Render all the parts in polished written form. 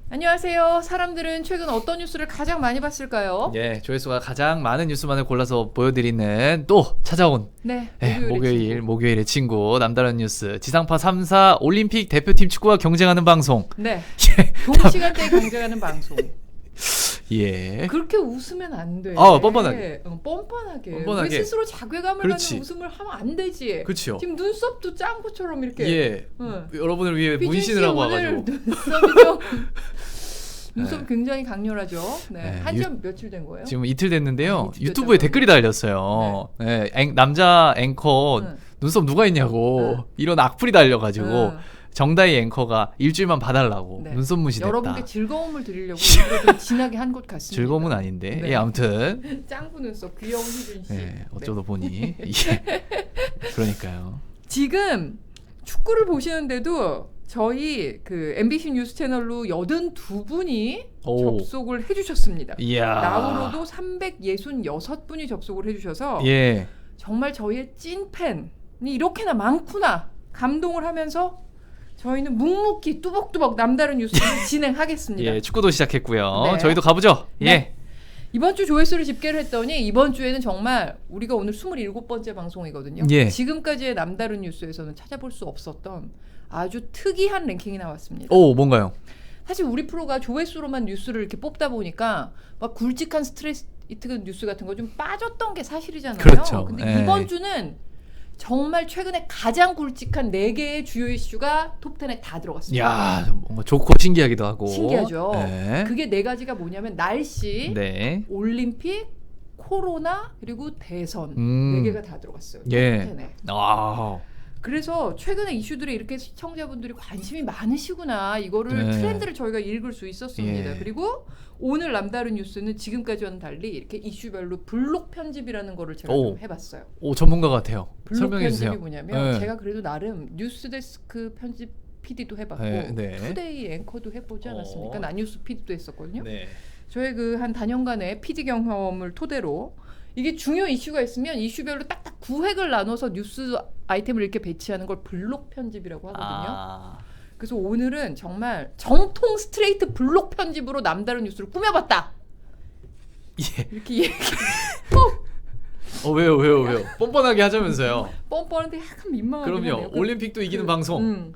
안녕하세요. 사람들은 최근 어떤 뉴스를 가장 많이 봤을까요? 예, 조회수가 가장 많은 뉴스만을 골라서 보여드리는 또 찾아온 네, 목요일의 친구 남다른 뉴스 지상파 3사 올림픽 대표팀 축구와 경쟁하는 방송. 네, 동시간대에 경쟁하는 방송. 예. 그렇게 웃으면 안 돼. 뻔뻔하게. 뻔뻔하게. 우리 스스로 자괴감을 그렇지. 갖는 웃음을 하면 안 되지. 그렇죠. 지금 눈썹도 짱구처럼 이렇게. 예. 여러분을 위해 문신을 하고 와가지고. 눈썹이 좀 눈썹이 굉장히 강렬하죠. 네. 한지 며칠 된 거예요? 지금 이틀 됐는데요. 이틀 유튜브에 됐다고요? 댓글이 달렸어요. 네. 남자 앵커 눈썹 누가 있냐고 이런 악플이 달려가지고 정다희 앵커가 일주일만 봐달라고 눈썹 문신했다. 여러분께 즐거움을 드리려고 일부러 좀 진하게 한 것 같습니다. 즐거움은 아닌데. 예, 아무튼 짱구 눈썹 귀여운 희준 씨. 어쩌다 보니 예. 그러니까요. 지금 축구를 보시는데도 저희 그 MBC 뉴스 채널로 82분이 접속을 해주셨습니다. 이야. 나우로도 366분이 접속을 해주셔서 예. 정말 저희의 찐팬이 이렇게나 많구나 감동을 하면서 저희는 묵묵히 뚜벅뚜벅 남다른 뉴스를 진행하겠습니다. 예, 축구도 시작했고요. 네. 저희도 가보죠. 네. 예. 이번 주 조회수를 집계를 했더니 이번 주에는 정말 우리가 오늘 27번째 방송이거든요. 예. 지금까지의 남다른 뉴스에서는 찾아볼 수 없었던 아주 특이한 랭킹이 나왔습니다. 오, 뭔가요? 사실 우리 프로가 조회수로만 뉴스를 이렇게 뽑다 보니까 막 굵직한 스트레이트 뉴스 같은 거 좀 빠졌던 게 사실이잖아요. 그렇죠. 근데 이번 주는 정말 최근에 가장 굵직한 4개의 주요 이슈가 톱10에 다 들어갔습니다. 야, 뭔가 좋고 신기하기도 하고. 신기하죠. 네. 그게 4가지가 뭐냐면 날씨, 네. 올림픽, 코로나, 그리고 대선 4개가 다 들어갔어요. 예. 톱10에. 아. 그래서 최근에 이슈들에 이렇게 시청자분들이 관심이 많으시구나. 이거를 트렌드를 저희가 읽을 수 있었습니다. 예. 그리고 오늘 남다른 뉴스는 지금까지와는 달리 이렇게 이슈별로 블록 편집이라는 거를 제가 좀 해봤어요. 오, 전문가 같아요. 블록 설명해 주세요. 편집이 뭐냐면 제가 그래도 나름 뉴스데스크 편집 PD도 해봤고 투데이 앵커도 해보지 않았습니까? 나뉴스 PD도 했었거든요. 네. 저의 그 한 다년간의 PD 경험을 토대로 이게 중요 이슈가 있으면 이슈별로 딱딱 구획을 나눠서 뉴스 아이템을 이렇게 배치하는 걸 블록 편집이라고 하거든요. 그래서 오늘은 정말 정통 스트레이트 블록 편집으로 남다른 뉴스를 꾸며봤다. 예. 이렇게 얘기. 왜요? 뻔뻔하게 하자면서요. 뻔뻔한데 약간 민망하긴 하네요. 그럼요. 올림픽도 이기는 방송.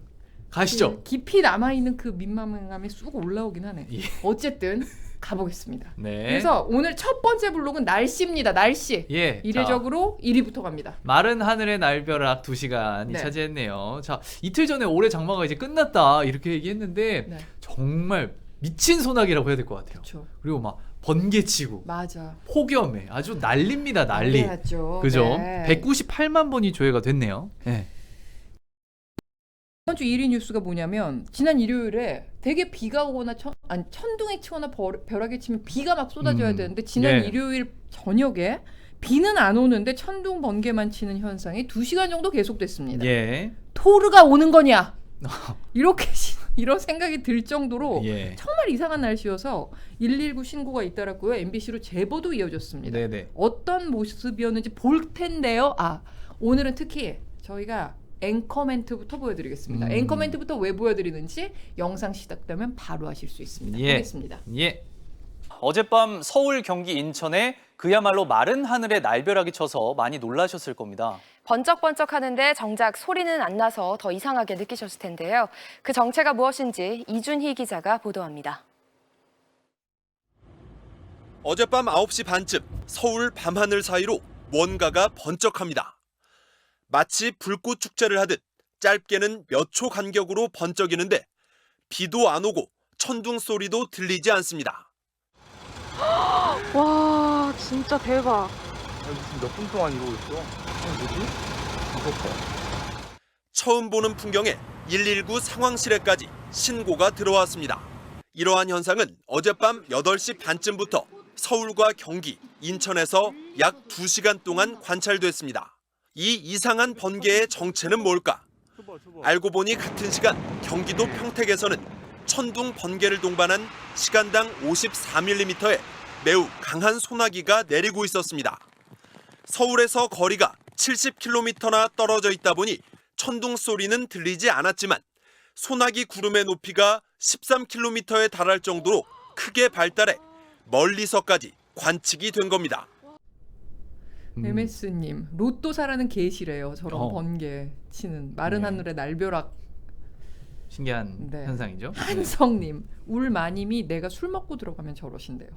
가시죠. 깊이 남아있는 그 민망함이 쑥 올라오긴 하네. 예. 어쨌든 가보겠습니다. 네. 그래서 오늘 첫 번째 블록은 날씨입니다. 날씨. 예. 이례적으로 1위부터 갑니다. 마른 하늘의 날벼락 2시간이 차지했네요. 자, 이틀 전에 올해 장마가 이제 끝났다 이렇게 얘기했는데 정말 미친 소나기라고 해야 될 것 같아요. 그쵸. 그리고 막 번개치고 맞아. 폭염에 아주 난립니다. 난리. 난리났죠. 그죠? 네. 198만 번이 조회가 됐네요. 네. 이번 주 1위 뉴스가 뭐냐면 지난 일요일에 되게 비가 오거나 천둥이 치거나 벼락이 치면 비가 막 쏟아져야 되는데 지난 일요일 저녁에 비는 안 오는데 천둥 번개만 치는 현상이 2시간 정도 계속됐습니다. 예. 토르가 오는 거냐? 이렇게 이런 생각이 들 정도로 정말 이상한 날씨여서 119 신고가 잇따랐고요. MBC로 제보도 이어졌습니다. 네네. 어떤 모습이었는지 볼 텐데요. 오늘은 특히 저희가 앵커 멘트부터 보여드리겠습니다. 앵커 멘트부터 왜 보여드리는지 영상 시작되면 바로 하실 수 있습니다. 보겠습니다. 예. 어젯밤 서울, 경기, 인천에 그야말로 마른 하늘에 날벼락이 쳐서 많이 놀라셨을 겁니다. 번쩍번쩍하는데 정작 소리는 안 나서 더 이상하게 느끼셨을 텐데요. 그 정체가 무엇인지 이준희 기자가 보도합니다. 어젯밤 9시 반쯤 서울 밤하늘 사이로 뭔가가 번쩍합니다. 마치 불꽃 축제를 하듯 짧게는 몇 초 간격으로 번쩍이는데 비도 안 오고 천둥 소리도 들리지 않습니다. 와, 진짜 대박. 무슨 몇 분 동안 이러고 있어? 뭐지? 무섭다. 처음 보는 풍경에 119 상황실에까지 신고가 들어왔습니다. 이러한 현상은 어젯밤 8시 반쯤부터 서울과 경기, 인천에서 약 2시간 동안 관찰됐습니다. 이 이상한 번개의 정체는 뭘까? 알고 보니 같은 시간 경기도 평택에서는 천둥 번개를 동반한 시간당 54mm의 매우 강한 소나기가 내리고 있었습니다. 서울에서 거리가 70km나 떨어져 있다 보니 천둥 소리는 들리지 않았지만 소나기 구름의 높이가 13km에 달할 정도로 크게 발달해 멀리서까지 관측이 된 겁니다. MS님 로또 사라는 개시래요. 저런 번개 치는 마른 네. 하늘의 날벼락. 신기한 네. 현상이죠. 한성님 울마님이 내가 술 먹고 들어가면 저러신대요.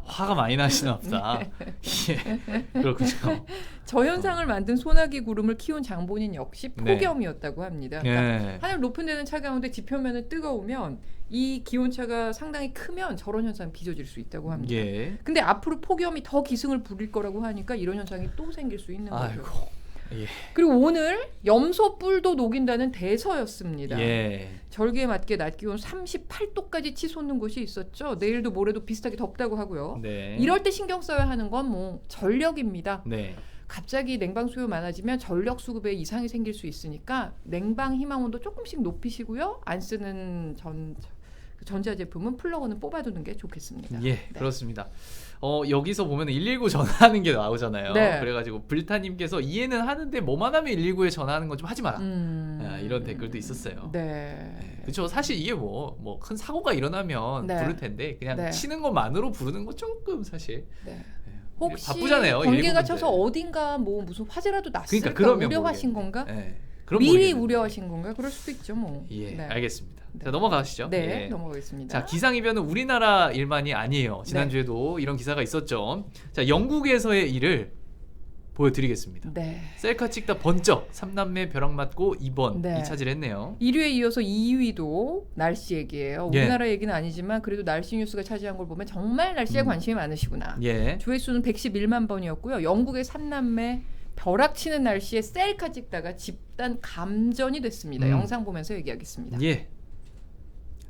화가 많이 나시나 보다. 예, 그렇군요. 저 현상을 만든 소나기 구름을 키운 장본인 역시 폭염이었다고 합니다. 그러니까 예. 하늘 높은 데는 차가운데 지표면은 뜨거우면 이 기온차가 상당히 크면 저런 현상이 빚어질 수 있다고 합니다. 예. 근데 앞으로 폭염이 더 기승을 부릴 거라고 하니까 이런 현상이 또 생길 수 있는 아이고. 거죠. 예. 그리고 오늘 염소 뿔도 녹인다는 대서였습니다. 예. 절기에 맞게 낮 기온 38도까지 치솟는 곳이 있었죠. 내일도 모레도 비슷하게 덥다고 하고요. 네. 이럴 때 신경 써야 하는 건 뭐 전력입니다. 네. 갑자기 냉방 수요 많아지면 전력 수급에 이상이 생길 수 있으니까 냉방 희망 온도 조금씩 높이시고요. 안 쓰는 전자 제품은 플러그는 뽑아두는 게 좋겠습니다. 예, 네. 그렇습니다. 여기서 보면 119 전화하는 게 나오잖아요. 네. 그래가지고 불타님께서 이해는 하는데 뭐만 하면 119에 전화하는 건 좀 하지 마라. 이런 댓글도 있었어요. 네. 그렇죠. 사실 이게 뭐 큰 사고가 일어나면 네. 부를 텐데 그냥 네. 치는 것만으로 부르는 거 조금 사실 네. 예, 혹시 바쁘잖아요. 번개가 119 쳐서 분들. 어딘가 뭐 무슨 화재라도 났을까 그러니까 그러면 우려하신 모르겠네. 건가? 예, 그럼 미리 모르겠는데. 우려하신 건가? 그럴 수도 있죠, 뭐. 예, 네. 알겠습니다. 네. 자, 넘어가시죠. 네, 예. 넘어가겠습니다. 자, 기상이변은 우리나라 일만이 아니에요. 지난주에도 이런 기사가 있었죠. 자, 영국에서의 일을 보여드리겠습니다. 네. 셀카 찍다 번쩍 3남매 벼락 맞고 2번 네. 2차질 했네요. 1위에 이어서 2위도 날씨 얘기예요. 예. 우리나라 얘기는 아니지만 그래도 날씨 뉴스가 차지한 걸 보면 정말 날씨에 관심이 많으시구나. 예. 조회수는 111만 번이었고요. 영국의 3남매 벼락치는 날씨에 셀카 찍다가 집단 감전이 됐습니다. 영상 보면서 얘기하겠습니다. 예.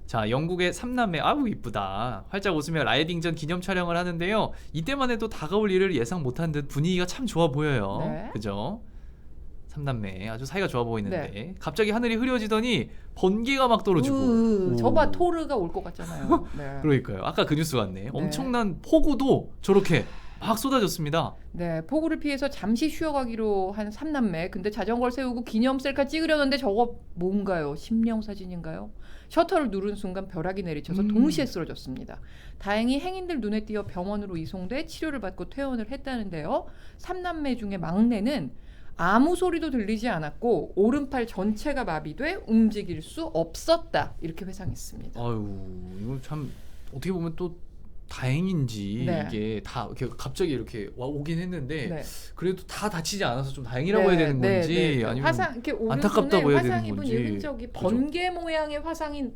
자, 영국의 3남매 아우 이쁘다. 활짝 웃으며 라이딩 전 기념 촬영을 하는데요. 이때만 해도 다가올 일을 예상 못한 듯 분위기가 참 좋아 보여요. 네. 그죠? 3남매 아주 사이가 좋아 보이는데 네. 갑자기 하늘이 흐려지더니 번개가 막 떨어지고. 저봐 토르가 올 것 같잖아요. 네. 그러니까요. 아까 그 뉴스 같네. 엄청난 폭우도 저렇게 막 쏟아졌습니다. 네, 폭우를 피해서 잠시 쉬어가기로 한 3남매. 근데 자전거를 세우고 기념 셀카 찍으려는데 저거 뭔가요? 심령 사진인가요? 셔터를 누른 순간 벼락이 내리쳐서 동시에 쓰러졌습니다. 다행히 행인들 눈에 띄어 병원으로 이송돼 치료를 받고 퇴원을 했다는데요. 3남매 중에 막내는 아무 소리도 들리지 않았고 오른팔 전체가 마비돼 움직일 수 없었다. 이렇게 회상했습니다. 아유, 이거 참 어떻게 보면 또 다행인지 네. 이게 다 이렇게 갑자기 이렇게 오긴 했는데 네. 그래도 다 다치지 않아서 좀 다행이라고 해야 되는 건지 아니면 화상 이렇게 안타깝다고 해야 화상 되는 입은 건지. 이 흔적이 번개 모양의 화상인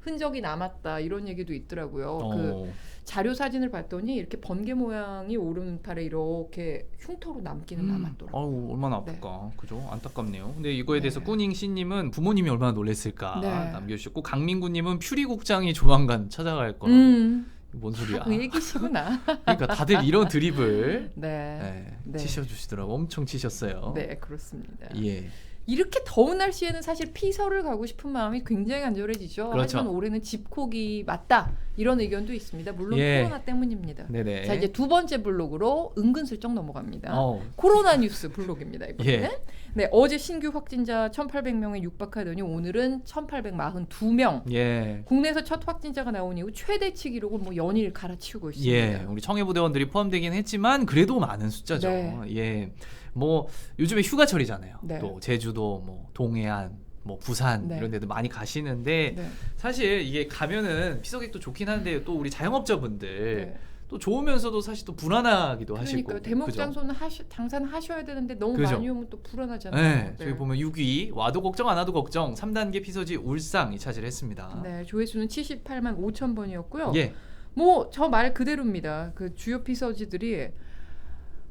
흔적이 남았다 이런 얘기도 있더라고요. 그 자료 사진을 봤더니 이렇게 번개 모양이 오른팔에 이렇게 흉터로 남기는 남았더라고요. 아우 얼마나 아플까. 그죠? 안타깝네요. 근데 이거에 대해서 꾸닝 씨님은 부모님이 얼마나 놀랬을까 네. 남겨주셨고 강민구님은 퓨리국장이 조만간 찾아갈 거라고. 뭔 소리야? 그 얘기시구나. 그러니까 다들 이런 드립을 네. 네. 치셔주시더라고. 엄청 치셨어요. 네, 그렇습니다. 예. 이렇게 더운 날씨에는 사실 피서를 가고 싶은 마음이 굉장히 간절해지죠. 그렇죠. 하지만 올해는 집콕이 맞다 이런 의견도 있습니다. 물론 예. 코로나 때문입니다. 네네. 자, 이제 두 번째 블록으로 은근슬쩍 넘어갑니다. 어우. 코로나 뉴스 블록입니다. 이번에는. 예. 네, 어제 신규 확진자 1,800명에 육박하더니 오늘은 1,842명. 예. 국내에서 첫 확진자가 나온 이후 최대치 기록을 뭐 연일 갈아치우고 있습니다. 예, 우리 청해부대원들이 포함되긴 했지만 그래도 많은 숫자죠. 네. 예, 뭐 요즘에 휴가철이잖아요. 네. 또 제주도, 뭐 동해안, 뭐 부산 네. 이런 데도 많이 가시는데 네. 사실 이게 가면은 피서객도 좋긴 한데 또 우리 자영업자분들 네. 또 좋으면서도 사실 또 불안하기도 하시고. 그러니까 대목 그죠? 장소는 장사는 하셔야 되는데 너무 그죠? 많이 오면 또 불안하잖아요. 네, 저기 보면 6위 와도 걱정 안 와도 걱정 3단계 피서지 울상이 차지했습니다. 네, 조회수는 78만 5천 번이었고요. 예, 뭐 저 말 그대로입니다. 그 주요 피서지들이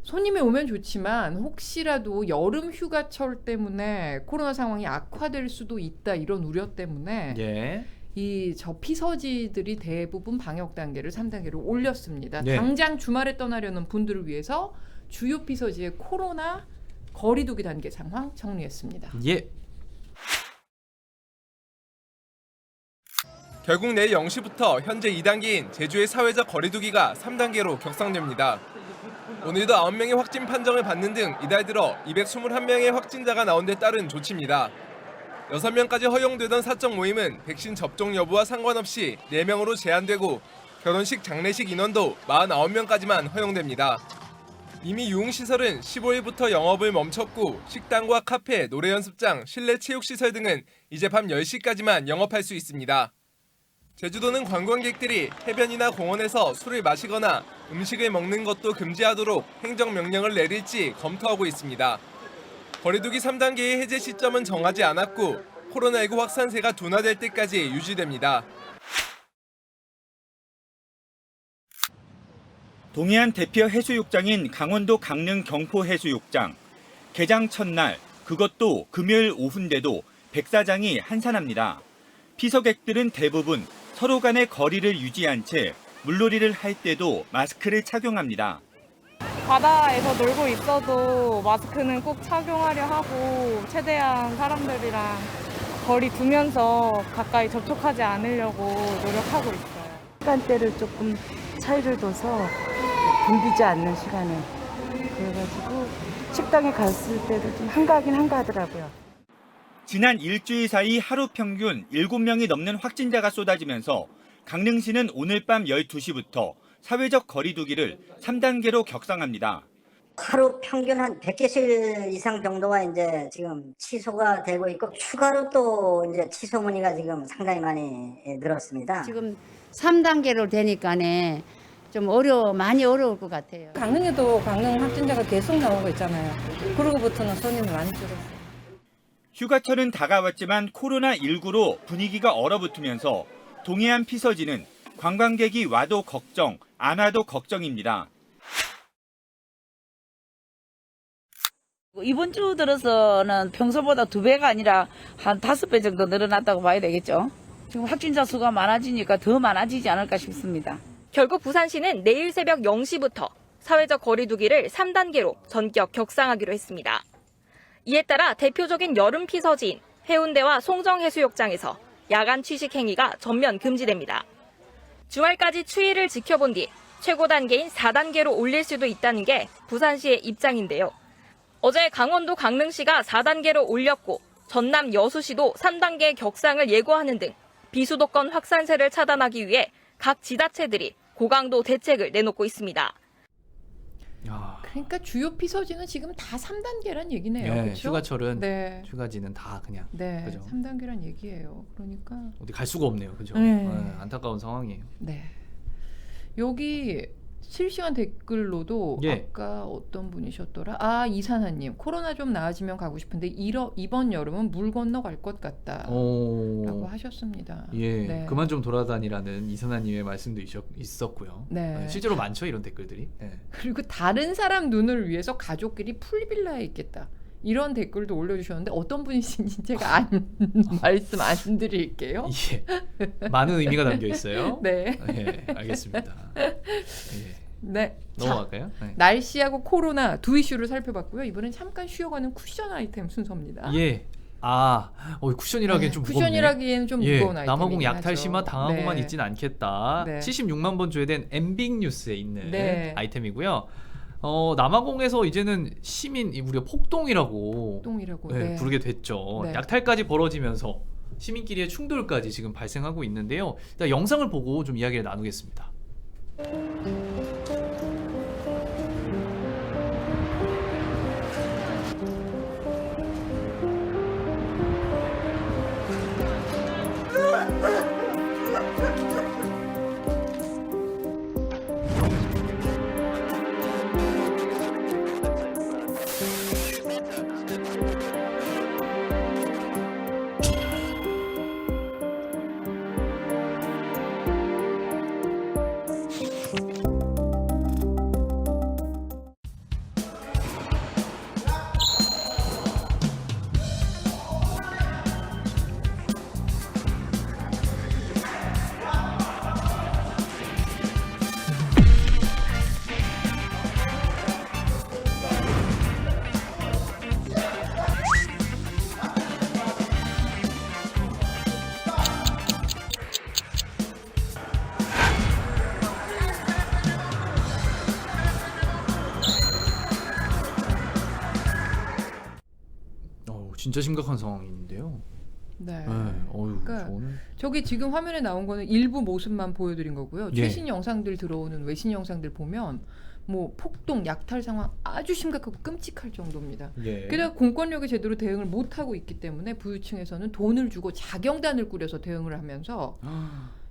손님이 오면 좋지만 혹시라도 여름 휴가철 때문에 코로나 상황이 악화될 수도 있다 이런 우려 때문에 예, 이 저 피서지들이 대부분 방역 단계를 3단계로 올렸습니다. 네. 당장 주말에 떠나려는 분들을 위해서 주요 피서지의 코로나 거리두기 단계 상황 정리했습니다. 예. 결국 내일 0시부터 현재 2단계인 제주의 사회적 거리두기가 3단계로 격상됩니다. 오늘도 9명의 확진 판정을 받는 등 이달 들어 221명의 확진자가 나온 데 따른 조치입니다. 6명까지 허용되던 사적 모임은 백신 접종 여부와 상관없이 4명으로 제한되고 결혼식, 장례식 인원도 49명까지만 허용됩니다. 이미 유흥시설은 15일부터 영업을 멈췄고 식당과 카페, 노래 연습장, 실내 체육시설 등은 이제 밤 10시까지만 영업할 수 있습니다. 제주도는 관광객들이 해변이나 공원에서 술을 마시거나 음식을 먹는 것도 금지하도록 행정명령을 내릴지 검토하고 있습니다. 거리두기 3단계의 해제 시점은 정하지 않았고 코로나19 확산세가 둔화될 때까지 유지됩니다. 동해안 대표 해수욕장인 강원도 강릉 경포해수욕장. 개장 첫날, 그것도 금요일 오후인데도 백사장이 한산합니다. 피서객들은 대부분 서로 간의 거리를 유지한 채 물놀이를 할 때도 마스크를 착용합니다. 바다에서 놀고 있어도 마스크는 꼭 착용하려 하고 최대한 사람들이랑 거리 두면서 가까이 접촉하지 않으려고 노력하고 있어요. 시간대를 조금 차이를 둬서 붐비지 않는 시간에 그래가지고 식당에 갔을 때도 좀 한가하긴 한가하더라고요. 지난 일주일 사이 하루 평균 7명이 넘는 확진자가 쏟아지면서 강릉시는 오늘 밤 12시부터 사회적 거리두기를 3단계로 격상합니다. 하루 평균 한 100개씩 이상 정도가 이제 지금 취소가 되고 있고 추가로 또 이제 취소 문의가 지금 상당히 많이 늘었습니다. 지금 3단계로 되니까네 좀 많이 어려울 것 같아요. 강릉에도 강릉 확진자가 계속 나오고 있잖아요. 그러고부터는 손님이 많이 줄었어요. 휴가철은 다가왔지만 코로나19로 분위기가 얼어붙으면서 동해안 피서지는 관광객이 와도 걱정, 안 와도 걱정입니다. 이번 주 들어서는 평소보다 2배가 아니라 한 5배 정도 늘어났다고 봐야 되겠죠. 지금 확진자 수가 많아지니까 더 많아지지 않을까 싶습니다. 결국 부산시는 내일 새벽 0시부터 사회적 거리두기를 3단계로 전격 격상하기로 했습니다. 이에 따라 대표적인 여름 피서지인 해운대와 송정해수욕장에서 야간 취식 행위가 전면 금지됩니다. 주말까지 추이를 지켜본 뒤 최고 단계인 4단계로 올릴 수도 있다는 게 부산시의 입장인데요. 어제 강원도 강릉시가 4단계로 올렸고 전남 여수시도 3단계 격상을 예고하는 등 비수도권 확산세를 차단하기 위해 각 지자체들이 고강도 대책을 내놓고 있습니다. 그러니까 주요 피서지는 지금 다 3단계란 얘기네요. 네, 그렇죠? 휴가철은 네. 휴가지는 다 그냥 그죠? 3단계란 얘기예요. 그러니까 어디 갈 수가 없네요. 그죠? 네. 안타까운 상황이에요. 네. 여기 실시간 댓글로도 예. 아까 어떤 분이셨더라? 이산하님, 코로나 좀 나아지면 가고 싶은데 이번 여름은 물 건너 갈 것 같다. 라고 하셨습니다. 예, 네. 그만 좀 돌아다니라는 이선아님의 말씀도 있었고요. 네. 실제로 많죠 이런 댓글들이. 네. 그리고 다른 사람 눈을 위해서 가족끼리 풀빌라에 있겠다. 이런 댓글도 올려주셨는데 어떤 분이신지 제가 말씀 안 드릴게요. 예, 많은 의미가 담겨 있어요. 네. 예, 알겠습니다. 예. 네. 넘어갈까요? 네. 날씨하고 코로나 두 이슈를 살펴봤고요. 이번엔 잠깐 쉬어가는 쿠션 아이템 순서입니다. 예. 쿠션이라기엔 좀 무겁네. 쿠션이라기엔 좀 무거운 아이템이긴 남아공 하죠. 약탈 심화 당하고만 네. 있진 않겠다. 네. 76만 번 조회된 엠빅 뉴스에 있는 네. 아이템이고요. 남아공에서 이제는 시민 우리가 폭동이라고 네. 부르게 됐죠. 네. 약탈까지 벌어지면서 시민끼리의 충돌까지 지금 발생하고 있는데요. 일단 영상을 보고 좀 이야기를 나누겠습니다. 진짜 심각한 상황인데요. 네. 어휴, 그러니까 저는 저기 지금 화면에 나온 거는 일부 모습만 보여드린 거고요. 예. 최신 영상들 들어오는 외신 영상들 보면 뭐 폭동, 약탈 상황 아주 심각하고 끔찍할 정도입니다. 예. 게다가 공권력이 제대로 대응을 못하고 있기 때문에 부유층에서는 돈을 주고 자경단을 꾸려서 대응을 하면서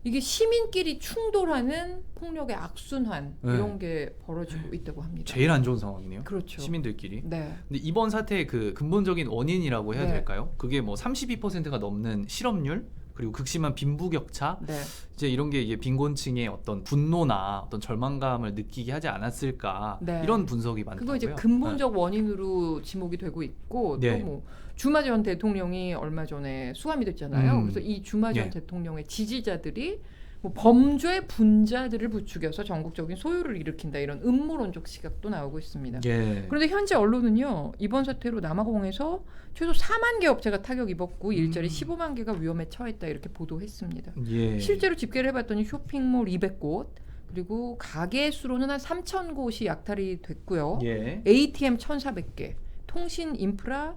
이게 시민끼리 충돌하는 폭력의 악순환 네. 이런 게 벌어지고 있다고 합니다. 제일 안 좋은 상황이네요. 그렇죠. 시민들끼리. 네. 근데 이번 사태의 그 근본적인 원인이라고 해야 네. 될까요? 그게 뭐 32%가 넘는 실업률 그리고 극심한 빈부격차 네. 이제 이런 게 이게 빈곤층의 어떤 분노나 어떤 절망감을 느끼게 하지 않았을까 네. 이런 분석이 많다고요. 그거 이제 근본적 원인으로 지목이 되고 있고 네. 또 뭐 주마 전 대통령이 얼마 전에 수감이 됐잖아요. 그래서 이 주마 전 예. 대통령의 지지자들이 뭐 범죄 분자들을 부추겨서 전국적인 소요를 일으킨다 이런 음모론적 시각도 나오고 있습니다. 예. 그런데 현재 언론은요 이번 사태로 남아공에서 최소 4만 개 업체가 타격 입었고 일자리 15만 개가 위험에 처했다 이렇게 보도했습니다. 예. 실제로 집계를 해봤더니 쇼핑몰 200곳 그리고 가게 수로는 한 3,000곳이 약탈이 됐고요. 예. ATM 1,400개, 통신 인프라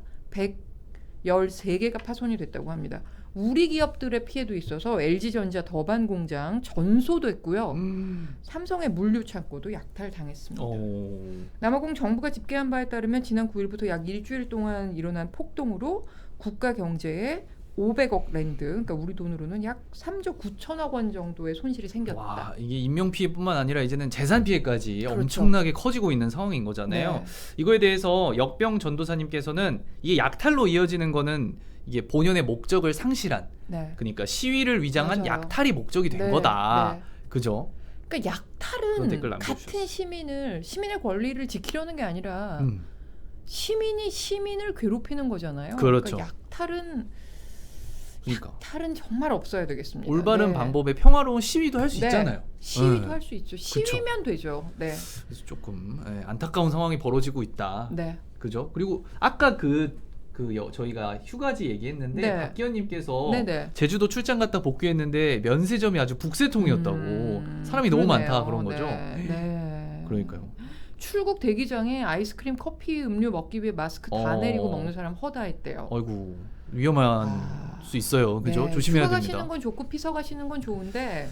113개가 파손이 됐다고 합니다. 우리 기업들의 피해도 있어서 LG전자 더반 공장 전소됐고요. 삼성의 물류 창고도 약탈당했습니다. 남아공 정부가 집계한 바에 따르면 지난 9일부터 약 일주일 동안 일어난 폭동으로 국가 경제에 500억 랜드, 그러니까 우리 돈으로는 약 3조 9천억 원 정도의 손실이 생겼다. 와, 이게 인명 피해뿐만 아니라 이제는 재산 피해까지 그렇죠. 엄청나게 커지고 있는 상황인 거잖아요. 네. 이거에 대해서 역병 전도사님께서는 이게 약탈로 이어지는 거는 이게 본연의 목적을 상실한, 네. 그러니까 시위를 위장한 맞아요. 약탈이 목적이 된 네, 거다. 네. 그죠? 그러니까 그런 댓글 약탈은 남겨주셨어요. 같은 시민의 권리를 지키려는 게 아니라 시민이 시민을 괴롭히는 거잖아요. 그렇죠. 그러니까 약탈은 정말 없어야 되겠습니다. 올바른 네. 방법의 평화로운 시위도 할 수 네. 있잖아요. 시위도 네. 할 수 있죠. 시위면 되죠. 네. 그래서 조금 안타까운 상황이 벌어지고 있다. 네. 그죠? 그리고 아까 저희가 휴가지 얘기했는데 네. 박기현님께서 네네. 제주도 출장 갔다 복귀했는데 면세점이 아주 북새통이었다고. 사람이 너무 그러네요. 많다 그런 거죠. 네. 그러니까요. 출국 대기장에 아이스크림, 커피, 음료 먹기 위해 마스크 다 내리고 먹는 사람 허다했대요. 아이고 위험한 수 있어요. 그죠? 네, 조심해야 휴가 됩니다. 가시는 건 좋고 피서 가시는 건 좋은데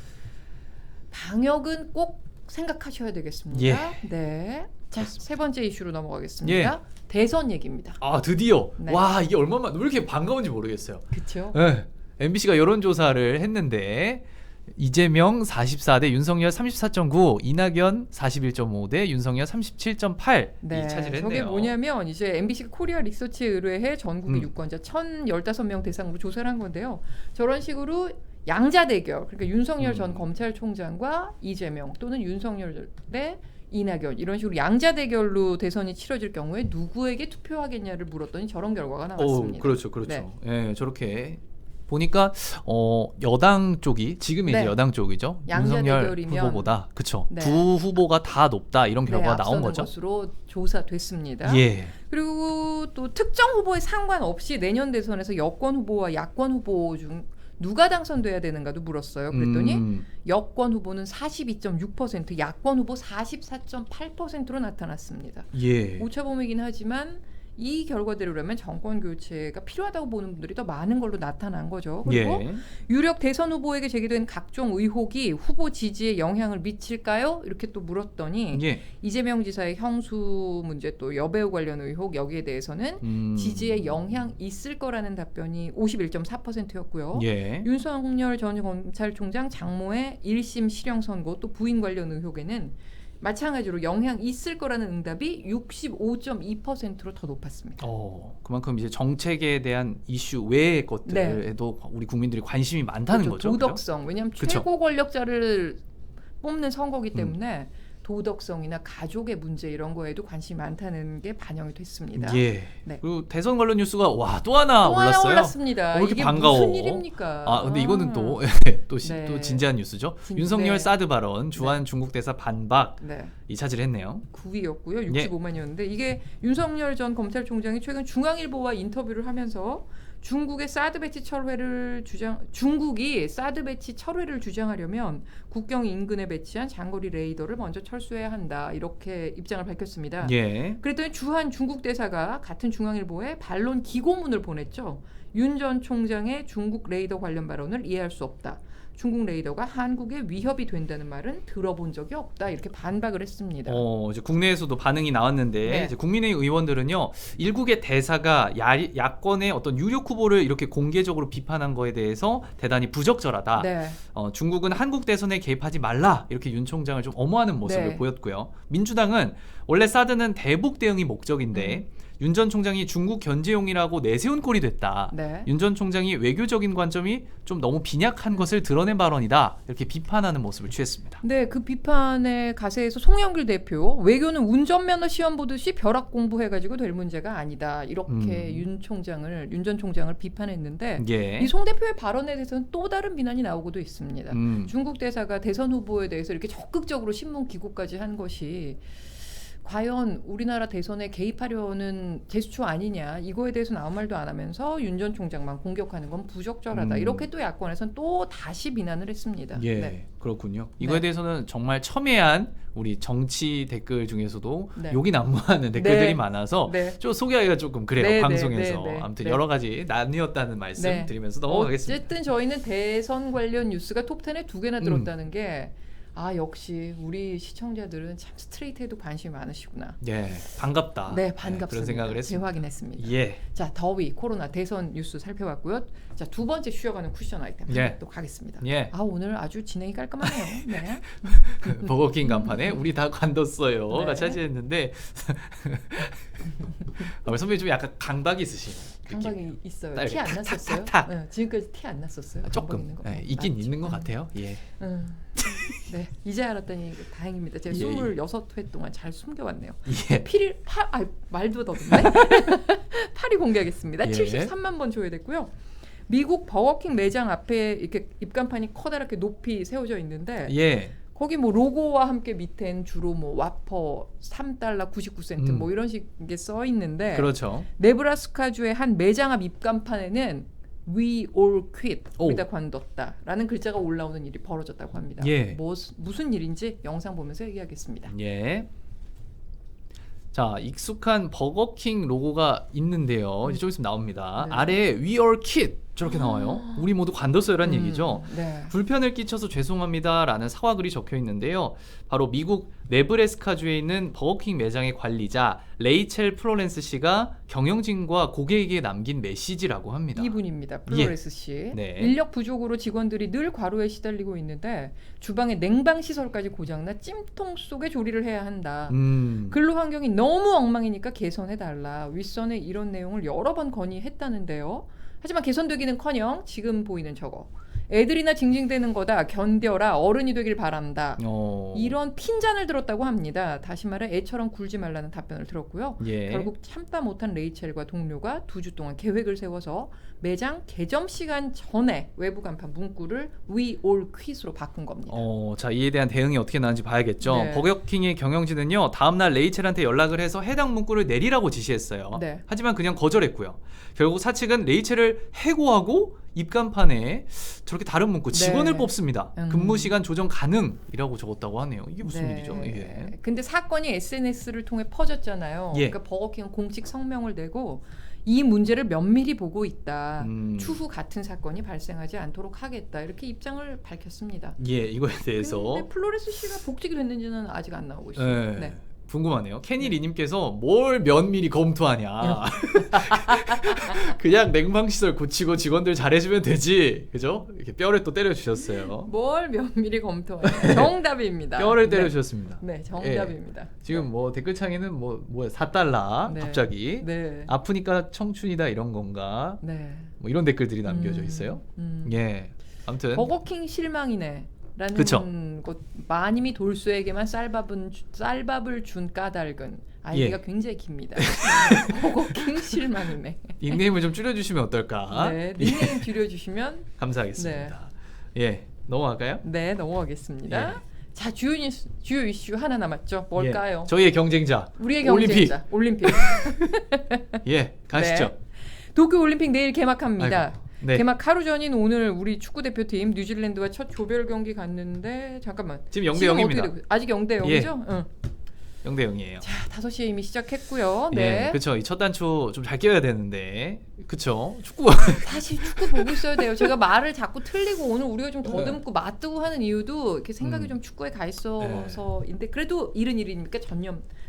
방역은 꼭 생각하셔야 되겠습니다. 예. 네. 자, 세 번째 이슈로 넘어가겠습니다. 예. 대선 얘기입니다. 아 드디어 네. 와 이게 얼마만 왜 이렇게 반가운지 모르겠어요. 그렇죠. 네. MBC가 여론조사를 했는데 이재명 44대 윤석열 34.9, 이낙연 41.5 대 윤석열 37.8이 네, 차지했네요. 저게 뭐냐면 이제 MBC가 코리아 리서치에 의뢰해 전국의 유권자 1,015명 대상으로 조사를 한 건데요. 저런 식으로 양자 대결, 그러니까 윤석열 전 검찰총장과 이재명 또는 윤석열 대 이낙연 이런 식으로 양자 대결로 대선이 치러질 경우에 누구에게 투표하겠냐를 물었더니 저런 결과가 나왔습니다. 그렇죠. 네, 저렇게 보니까 여당 쪽이 지금이 네. 이제 여당 쪽이죠. 양자 윤석열 대결이면 후보보다 그렇죠. 네. 두 후보가 다 높다 이런 결과가 나온 앞서는 거죠. 것으로 조사됐습니다. 예. 그리고 또 특정 후보에 상관없이 내년 대선에서 여권 후보와 야권 후보 중 누가 당선돼야 되는가도 물었어요. 그랬더니 여권 후보는 42.6%, 야권 후보 44.8%로 나타났습니다. 예. 오차범위긴 하지만 이 결과대로라면 정권 교체가 필요하다고 보는 분들이 더 많은 걸로 나타난 거죠. 그리고 예. 유력 대선 후보에게 제기된 각종 의혹이 후보 지지에 영향을 미칠까요? 이렇게 또 물었더니 예. 이재명 지사의 형수 문제 또 여배우 관련 의혹 여기에 대해서는 지지에 영향 있을 거라는 답변이 51.4%였고요. 예. 윤석열 전 검찰총장 장모의 1심 실형 선고 또 부인 관련 의혹에는 마찬가지로 영향 있을 거라는 응답이 65.2%로 더 높았습니다. 그만큼 이제 정책에 대한 이슈 외의 것들에도 우리 국민들이 관심이 많다는 그렇죠. 거죠. 도덕성. 왜냐하면 그쵸? 최고 권력자를 뽑는 선거기 때문에 도덕성이나 가족의 문제 이런 거에도 관심이 많다는 게 반영이 됐습니다. 예. 네. 그리고 대선 관련 뉴스가 또 하나 올랐어요. 올랐습니다. 이렇게 이게 반가워. 무슨 일입니까? 근데 이거는 또 네. 진지한 뉴스죠. 네. 윤석열 사드 발언, 주한 중국 대사 반박 이 차지를 했네요. 9위였고요. 65만이었는데 이게 윤석열 전 검찰총장이 최근 중앙일보와 인터뷰를 하면서 중국이 사드 배치 철회를 주장하려면 국경 인근에 배치한 장거리 레이더를 먼저 철수해야 한다. 이렇게 입장을 밝혔습니다. 예. 그랬더니 주한 중국 대사가 같은 중앙일보에 반론 기고문을 보냈죠. 윤 전 총장의 중국 레이더 관련 발언을 이해할 수 없다. 중국 레이더가 한국에 위협이 된다는 말은 들어본 적이 없다. 이렇게 반박을 했습니다. 이제 국내에서도 반응이 나왔는데 네. 이제 국민의힘 의원들은요, 일국의 대사가 야권의 어떤 유력 후보를 이렇게 공개적으로 비판한 거에 대해서 대단히 부적절하다. 네. 중국은 한국 대선에 개입하지 말라. 이렇게 윤 총장을 좀 엄호하는 모습을 네. 보였고요. 민주당은 원래 사드는 대북 대응이 목적인데 윤 전 총장이 중국 견제용이라고 내세운 꼴이 됐다. 네. 윤 전 총장이 외교적인 관점이 좀 너무 빈약한 것을 드러낸 발언이다. 이렇게 비판하는 모습을 취했습니다. 네, 그 비판의 가세에서 송영길 대표, 외교는 운전면허 시험 보듯이 벼락 공부해가지고 될 문제가 아니다. 이렇게 윤 전 총장을 비판했는데 예. 이 송 대표의 발언에 대해서는 또 다른 비난이 나오고도 있습니다. 중국 대사가 대선 후보에 대해서 이렇게 적극적으로 신문 기고까지 한 것이 과연 우리나라 대선에 개입하려는 제스처 아니냐, 이거에 대해서는 아무 말도 안 하면서 윤 전 총장만 공격하는 건 부적절하다. 이렇게 또 야권에서는 또 다시 비난을 했습니다. 예, 네. 그렇군요. 이거에 네. 대해서는 정말 첨예한 우리 정치 댓글 중에서도 네. 욕이 난무하는 댓글들이 네. 많아서 네. 좀 소개하기가 조금 그래요. 네, 방송에서. 네, 네, 아무튼 네. 여러 가지 나뉘었다는 말씀 네. 드리면서 넘어가겠습니다. 어쨌든 저희는 대선 관련 뉴스가 톱10에 2개나 들었다는 게 역시 우리 시청자들은 참 스트레이트에도 관심이 많으시구나. 예, 반갑다. 네, 반갑습니다. 그런 생각을 했습니다. 재확인했습니다. 예. 자, 더위, 코로나, 대선 뉴스 살펴봤고요. 자, 두 번째 쉬어가는 쿠션 아이템 예. 또 가겠습니다. 예. 오늘 아주 진행이 깔끔하네요. 네. 버거킹 간판에 우리 다 관뒀어요가 네. 차지했는데 선배님 좀 약간 강박이 있으시네요. 강박이 있어요. 딱 티 안 이렇게 났었어요? 탁탁탁. 네, 지금까지 티 안 났었어요? 조금 있는 거? 있긴 맞죠? 있는 것 같아요. 예. 네, 이제 알았더니 다행입니다. 제가 예, 예. 26회 동안 잘 숨겨왔네요. 예. 말도 더듬네. 8위 공개하겠습니다. 예. 73만 번 조회됐고요. 미국 버거킹 매장 앞에 이렇게 입간판이 커다랗게 높이 세워져 있는데 예. 거기 뭐 로고와 함께 밑엔 주로 뭐 와퍼 3달러 99센트 뭐 이런 식의 써 있는데 그렇죠. 네브라스카주의 한 매장 앞 입간판에는 We all quit. 오. 우리 다 관뒀다. 라는 글자가 올라오는 일이 벌어졌다고 합니다. 예. 무슨 일인지 영상 보면서 얘기하겠습니다. 예. 자, 익숙한 버거킹 로고가 있는데요. 이제 좀 있으면 나옵니다. 네. 아래에 We are kid 저렇게 나와요. 우리 모두 관뒀어요라는 얘기죠. 네. 불편을 끼쳐서 죄송합니다라는 사과글이 적혀 있는데요. 바로 미국 네브래스카주에 있는 버거킹 매장의 관리자 레이첼 플로렌스 씨가 경영진과 고객에게 남긴 메시지라고 합니다. 이분입니다. 플로레스 씨. 네. 인력 부족으로 직원들이 늘 과로에 시달리고 있는데 주방에 냉방 시설까지 고장나 찜통 속에 조리를 해야 한다. 근로 환경이 너무 엉망이니까 개선해달라. 윗선에 이런 내용을 여러 번 건의했다는데요. 하지만 개선되기는커녕 지금 보이는 저거. 애들이나 징징대는 거다. 견뎌라. 어른이 되길 바란다. 이런 핀잔을 들었다고 합니다. 다시 말해 애처럼 굴지 말라는 답변을 들었고요. 예. 결국 참다 못한 레이첼과 동료가 2주 동안 계획을 세워서 매장 개점 시간 전에 외부 간판 문구를 We all quit으로 바꾼 겁니다. 자, 이에 대한 대응이 어떻게 나는지 봐야겠죠. 네. 버거킹의 경영진은요, 다음날 레이첼한테 연락을 해서 해당 문구를 내리라고 지시했어요. 네. 하지만 그냥 거절했고요. 결국 사측은 레이첼을 해고하고 입간판에 저렇게 다른 문구 직원을 네. 뽑습니다. 근무 시간 조정 가능이라고 적었다고 하네요. 이게 무슨 네. 일이죠? 이게. 근데 사건이 SNS를 통해 퍼졌잖아요. 예. 그러니까 버거킹은 공식 성명을 내고 이 문제를 면밀히 보고 있다. 추후 같은 사건이 발생하지 않도록 하겠다. 이렇게 입장을 밝혔습니다. 예, 이거에 대해서. 근데 플로레스 씨가 복직이 됐는지는 아직 안 나오고 있어요. 네. 네. 궁금하네요. 케니리님께서 뭘 면밀히 검토하냐. 그냥 냉방시설 고치고 직원들 잘해주면 되지. 그죠? 이렇게 뼈를 또 때려주셨어요. 뭘 면밀히 검토하냐. 정답입니다. 뼈를 때려주셨습니다. 네, 정답입니다. 예. 지금 뭐 댓글창에는 뭐야 4달러 네. 갑자기 네. 아프니까 청춘이다 이런 건가? 네. 뭐 이런 댓글들이 남겨져 있어요. 예. 아무튼 버거킹 실망이네. 라는 그쵸. 것 마님이 돌쇠에게만 쌀밥을 준 까닭은 아이디가 예. 굉장히 깁니다. 버거킹 실망이네. 닉네임을 좀 줄여주시면 어떨까? 네, 닉네임 줄여주시면 감사하겠습니다. 예, 넘어갈까요? 네, 넘어가겠습니다. 예. 자, 주요 이슈 하나 남았죠. 뭘까요? 예. 저희의 경쟁자. 우리의 경쟁자. 올림픽. 예, 가시죠. 네. 도쿄올림픽 내일 개막합니다. 아이고, 네. 개막 하루 전인 오늘 우리 축구 대표팀 뉴질랜드와 첫 조별 경기 갔는데 잠깐만. 지금 0대 0입니다. 아직 0대 0이죠? 응. 0대 0이에요. 자, 5시에 이미 시작했고요. 네. 예, 그렇죠. 이 첫 단추 좀 잘 껴야 되는데, 그렇죠. 축구 사실 축구 보고 있어야 돼요. 제가 말을 자꾸 틀리고 오늘 우리가 좀 더듬고 맞뜨고 하는 이유도 이렇게 생각이 좀 축구에 가 있어서인데 그래도 일은 일이니까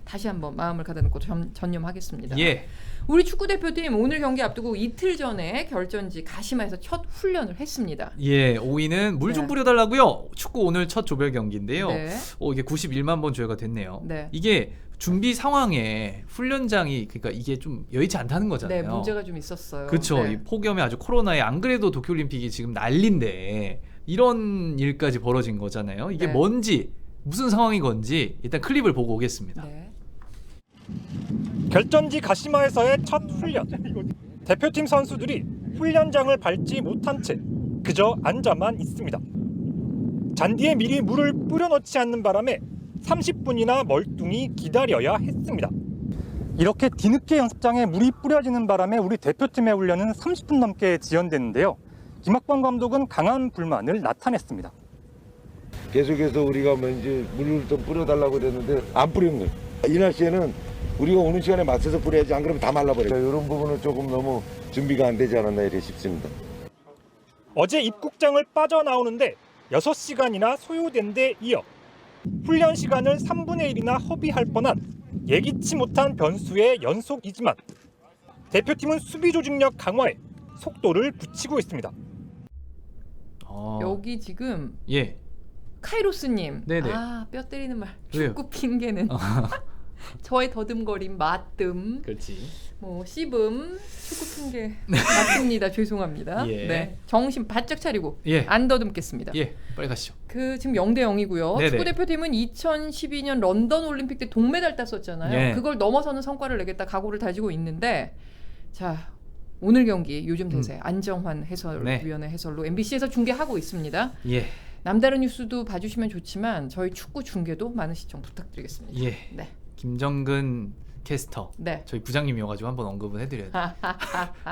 다시 한번 마음을 가다놓고 전념하겠습니다. 예. 우리 축구 대표팀 오늘 경기 앞두고 이틀 전에 결전지 가시마에서 첫 훈련을 했습니다. 예, 5위는 물 좀 네. 뿌려달라고요. 축구 오늘 첫 조별 경기인데요. 네. 이게 91만 번 조회가 됐네요. 네. 이게 준비 상황에 훈련장이 그러니까 이게 좀 여의치 않다는 거잖아요. 네, 문제가 좀 있었어요. 그렇죠. 네. 이 폭염에 아주 코로나에 안 그래도 도쿄올림픽이 지금 난리인데 이런 일까지 벌어진 거잖아요. 이게 네. 뭔지 무슨 상황인 건지 일단 클립을 보고 오겠습니다. 네. 결전지 가시마에서의 첫 훈련. 대표팀 선수들이 훈련장을 밟지 못한 채 그저 앉아만 있습니다. 잔디에 미리 물을 뿌려놓지 않는 바람에 30분이나 멀뚱히 기다려야 했습니다. 이렇게 뒤늦게 연습장에 물이 뿌려지는 바람에 우리 대표팀의 훈련은 30분 넘게 지연됐는데요. 김학범 감독은 강한 불만을 나타냈습니다. 계속해서 우리가 이제 물을 좀 뿌려달라고 그랬는데 안 뿌리는 거예요. 이 날씨에는 우리가 오는 시간에 맞춰서 뿌려야지, 안 그러면 다 말라버려요. 이런 부분은 조금 너무 준비가 안 되지 않았나 이렇게 싶습니다. 어제 입국장을 빠져나오는데 6시간이나 소요된 데 이어 훈련 시간을 3분의 1이나 허비할 뻔한 예기치 못한 변수의 연속이지만 대표팀은 수비 조직력 강화에 속도를 붙이고 있습니다. 여기 지금 예. 카이로스님. 네네. 뼈 때리는 말. 왜요? 축구 핑계는. 저의 더듬거림, 맞뜸, 그렇지. 뭐 씹음, 축구 핑계 맞습니다. 죄송합니다. 예. 네, 정신 바짝 차리고 예. 안 더듬겠습니다. 예, 빨리 가시죠. 지금 0대 0이고요. 네네. 축구 대표팀은 2012년 런던 올림픽 때 동메달 땄었잖아요. 예. 그걸 넘어서는 성과를 내겠다 각오를 다지고 있는데, 자 오늘 경기 요즘 대세 안정환 해설위원회 해설로 MBC에서 중계하고 있습니다. 예. 남다른 뉴스도 봐주시면 좋지만 저희 축구 중계도 많은 시청 부탁드리겠습니다. 예. 네. 김정근 캐스터, 네. 저희 부장님이어가지고 한번 언급은 해드려야 돼요.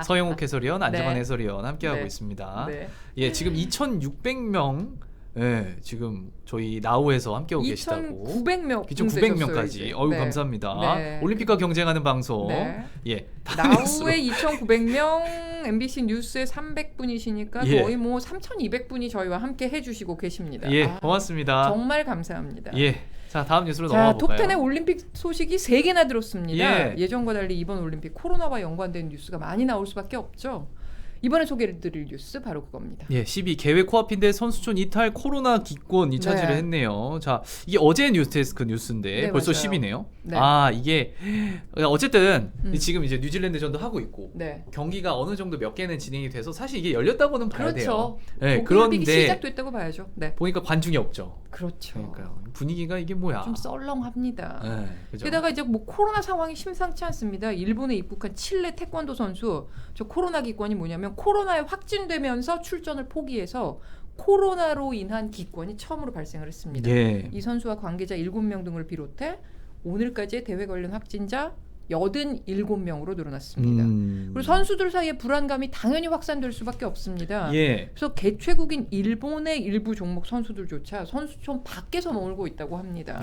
서영욱 해설위원, 안정환 네. 해설위원 함께하고 네. 있습니다. 네. 예, 지금 2,600명, 예, 지금 저희 나우에서 함께하고 계시다고. 2,900명, 2,900명까지. 어유 네. 감사합니다. 네. 올림픽과 경쟁하는 방송. 네. 예. 나우에 2,900명, MBC 뉴스에 300분이시니까 예. 거의 뭐 3,200분이 저희와 함께 해주시고 계십니다. 예, 고맙습니다. 정말 감사합니다. 예. 자, 다음 뉴스로 자, 넘어가 볼까요? 톱10의 올림픽 소식이 3개나 들었습니다. 예. 예전과 달리 이번 올림픽 코로나와 연관된 뉴스가 많이 나올 수밖에 없죠. 이번에 소개해드릴 뉴스 바로 그겁니다. 예, 12 계획 코앞인데 선수촌 이탈 코로나 기권이 차지를 네. 했네요. 자, 이게 어제 뉴스데스크 뉴스인데 네, 벌써 맞아요. 10이네요. 네. 아, 이게 어쨌든 지금 이제 뉴질랜드전도 하고 있고 네. 경기가 어느 정도 몇 개는 진행이 돼서 사실 이게 열렸다고는 봐야 그렇죠. 돼요. 네, 그런데 그런데 시작됐다고 봐야죠. 네. 보니까 관중이 없죠. 그렇죠. 그러니까요. 분위기가 이게 뭐야? 좀 썰렁합니다. 네, 그죠? 게다가 이제 뭐 코로나 상황이 심상치 않습니다. 일본에 입국한 칠레 태권도 선수, 저 코로나 기권이 뭐냐면 코로나에 확진되면서 출전을 포기해서 코로나로 인한 기권이 처음으로 발생을 했습니다. 예. 이 선수와 관계자 7명 등을 비롯해 오늘까지의 대회 관련 확진자 87명으로 늘어났습니다. 그리고 선수들 사이에 불안감이 당연히 확산될 수밖에 없습니다. 예. 그래서 개최국인 일본의 일부 종목 선수들조차 선수촌 밖에서 놀고 있다고 합니다.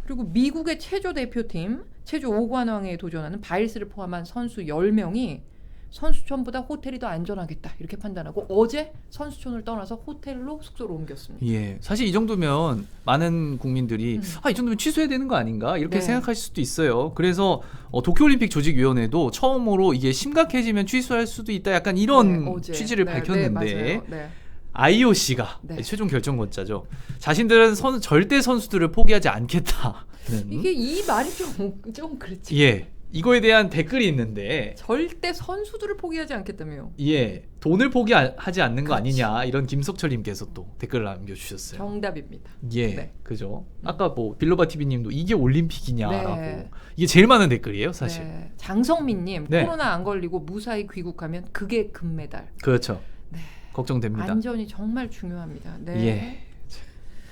그리고 미국의 체조 대표팀, 체조 5관왕에 도전하는 바이스를 포함한 선수 10명이 선수촌보다 호텔이 더 안전하겠다 이렇게 판단하고 어제 선수촌을 떠나서 호텔로 숙소로 옮겼습니다. 예, 사실 이 정도면 많은 국민들이 이 정도면 취소해야 되는 거 아닌가 이렇게 네. 생각하실 수도 있어요. 그래서 도쿄올림픽 조직위원회도 처음으로 이게 심각해지면 취소할 수도 있다 약간 이런 어제. 취지를 네, 밝혔는데 네, 맞아요. 네. IOC가 네. 최종 결정권자죠. 자신들은 절대 선수들을 포기하지 않겠다. 이게 이 말이 좀 그렇지. 예, 이거에 대한 댓글이 있는데 절대 선수들을 포기하지 않겠다며. 예, 돈을 포기하지 않는 거 아니냐 이런 김석철님께서 또 댓글을 남겨주셨어요. 정답입니다. 예, 네. 그죠. 아까 뭐 빌로바 TV님도 이게 올림픽이냐라고 네. 이게 제일 많은 댓글이에요, 사실. 네. 장성민님 네. 코로나 안 걸리고 무사히 귀국하면 그게 금메달. 그렇죠. 네. 걱정됩니다. 안전이 정말 중요합니다. 네. 예.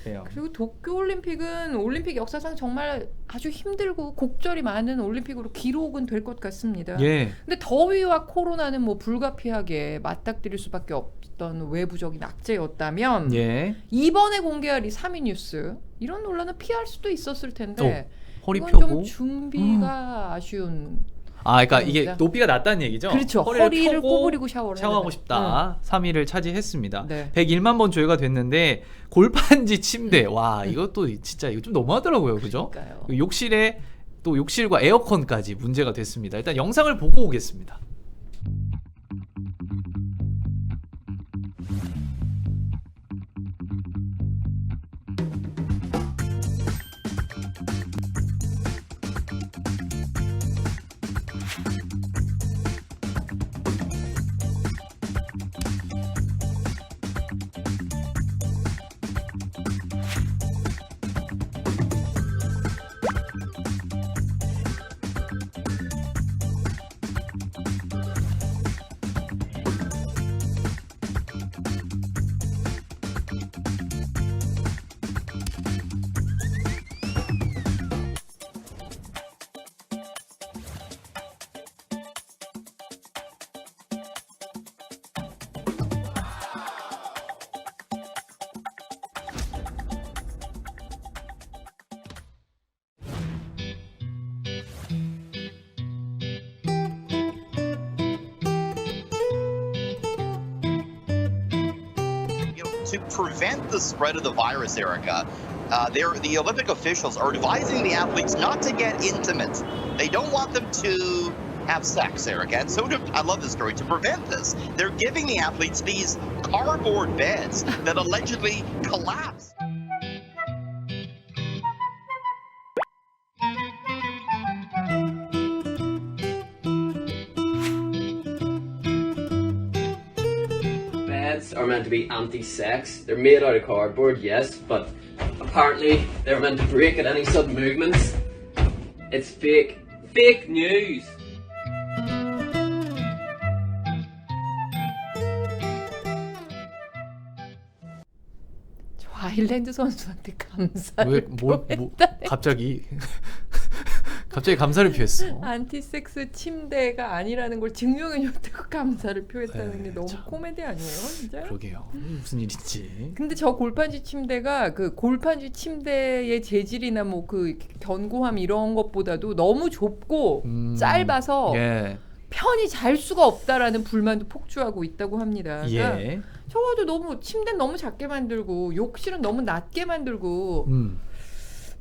그래요. 그리고 도쿄올림픽은 올림픽 역사상 정말 아주 힘들고 곡절이 많은 올림픽으로 기록은 될 것 같습니다. 예. 근데 더위와 코로나는 뭐 불가피하게 맞닥뜨릴 수밖에 없던 외부적인 악재였다면 예. 이번에 공개할 이 3위 뉴스 이런 논란은 피할 수도 있었을 텐데 허리 이건 펴고 좀 준비가 아쉬운. 그러니까 이게 겁니다. 높이가 낮다는 얘기죠. 그렇죠. 허리를 꼬부리고 샤워하고 싶다. 3위를 차지했습니다. 네. 101만 번 조회가 됐는데 골판지 침대. 와, 이것도 진짜 이거 좀 너무하더라고요. 그죠? 그러니까요. 욕실에 또 욕실과 에어컨까지 문제가 됐습니다. 일단 영상을 보고 오겠습니다. To prevent the spread of the virus, Erica, the Olympic officials are advising the athletes not to get intimate. They don't want them to have sex, Erica. And so I love this story. To prevent this, they're giving the athletes these cardboard beds that allegedly collapse. Beds are meant to be anti-sex. They're made out of cardboard, yes, but apparently they're meant to break at any sudden movements. It's fake. Fake news. 아일랜드 선수한테 감사를 갑자기 감사를 표했어. 안티섹스 침대가 아니라는 걸 증명해줬다고 감사를 표했다는 게 너무 코미디 아니에요, 진짜? 그러게요. 무슨 일인지. 근데 저 골판지 침대가 그 골판지 침대의 재질이나 뭐 그 견고함 이런 것보다도 너무 좁고 짧아서 편히 잘 수가 없다라는 불만도 폭주하고 있다고 합니다. 그러니까 적어도 너무 침대는 너무 작게 만들고 욕실은 너무 낮게 만들고